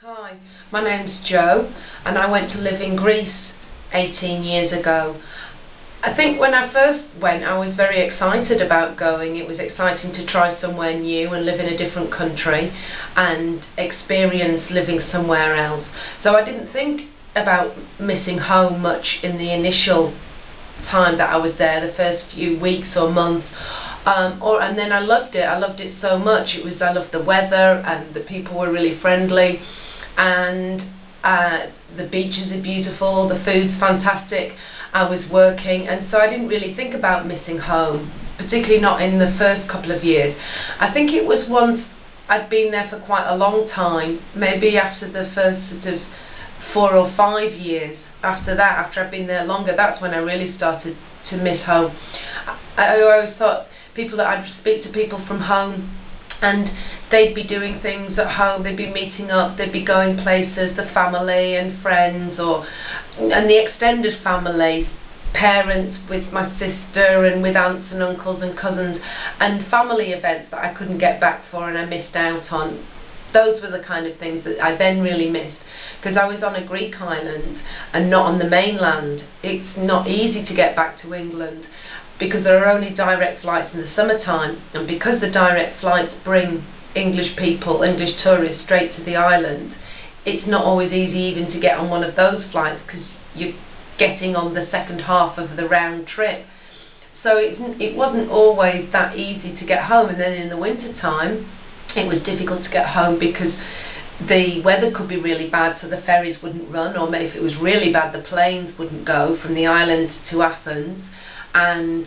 Hi, my name's Jo and I went to live in Greece 18 years ago. I think when I first went I was very excited about going. It was exciting to try somewhere new and live in a different country and experience living somewhere else. So I didn't think about missing home much in the initial time that I was there, the first few weeks or months. And then I loved it. I loved it so much. I loved the weather and the people were really friendly, and the beaches are beautiful, the food's fantastic. I was working, and so I didn't really think about missing home, particularly not in the first couple of years. I think it was once I'd been there for quite a long time, maybe after the first sort of 4 or 5 years. After that, after I'd been there longer, that's when I really started to miss home. I always thought I'd speak to people from home and they'd be doing things at home, they'd be meeting up, they'd be going places, the family and friends, and the extended family, parents with my sister and with aunts and uncles and cousins, and family events that I couldn't get back for and I missed out on. Those were the kind of things that I then really missed, because I was on a Greek island and not on the mainland. It's not easy to get back to England because there are only direct flights in the summertime, and because the direct flights bring English people, English tourists straight to the island, it's not always easy even to get on one of those flights because you're getting on the second half of the round trip. So it wasn't always that easy to get home. And then in the winter time it was difficult to get home because the weather could be really bad, so the ferries wouldn't run, or maybe if it was really bad the planes wouldn't go from the island to Athens, and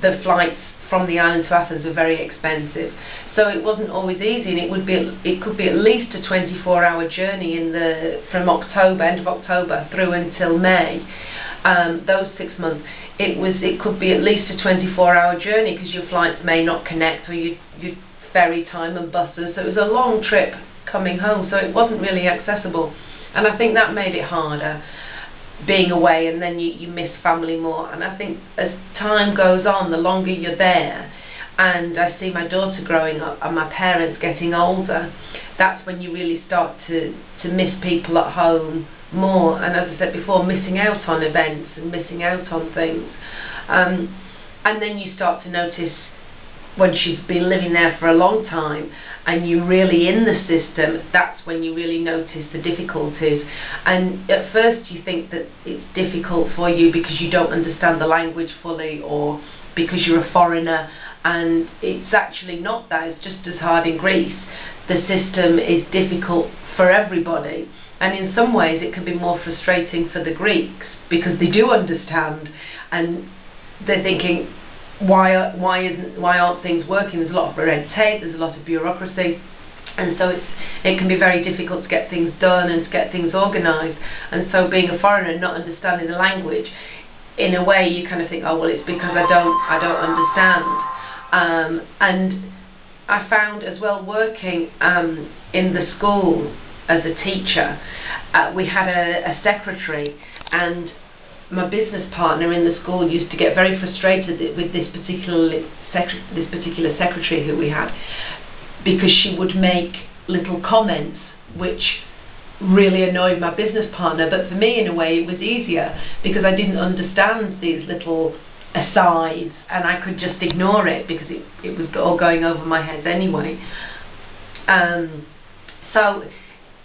the flights from the island to Athens were very expensive. So it wasn't always easy, and it could be at least a 24-hour journey from October, end of October through until May. Those 6 months, it could be at least a 24-hour journey because your flights may not connect, or you ferry time and buses. So it was a long trip coming home, so it wasn't really accessible, and I think that made it harder being away, and then you miss family more. And I think as time goes on, the longer you're there, and I see my daughter growing up and my parents getting older, that's when you really start to miss people at home more, and as I said before, missing out on events and missing out on things. And then you start to notice, once you've been living there for a long time and you're really in the system, that's when you really notice the difficulties. And at first you think that it's difficult for you because you don't understand the language fully, or because you're a foreigner, and it's actually not that. It's just as hard in Greece. The system is difficult for everybody, and in some ways it can be more frustrating for the Greeks because they do understand and they're thinking, why aren't things working? There's a lot of red tape, there's a lot of bureaucracy, and so it can be very difficult to get things done and to get things organised. And so being a foreigner, not understanding the language, in a way you kind of think, oh well, it's because I don't understand. And I found as well, working in the school as a teacher, we had a secretary, and my business partner in the school used to get very frustrated with this particular secretary who we had, because she would make little comments which really annoyed my business partner. But for me, in a way, it was easier because I didn't understand these little asides and I could just ignore it because it was all going over my head anyway. So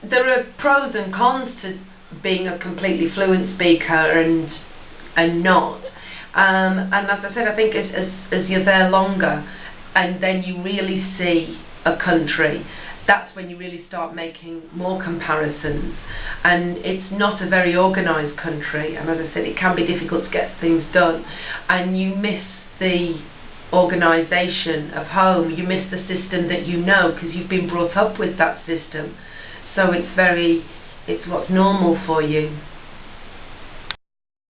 there are pros and cons to being a completely fluent speaker and not. And as I said, I think as you're there longer and then you really see a country, that's when you really start making more comparisons. And it's not a very organised country, and as I said, it can be difficult to get things done, and you miss the organisation of home, you miss the system that you know because you've been brought up with that system. So it's what's normal for you.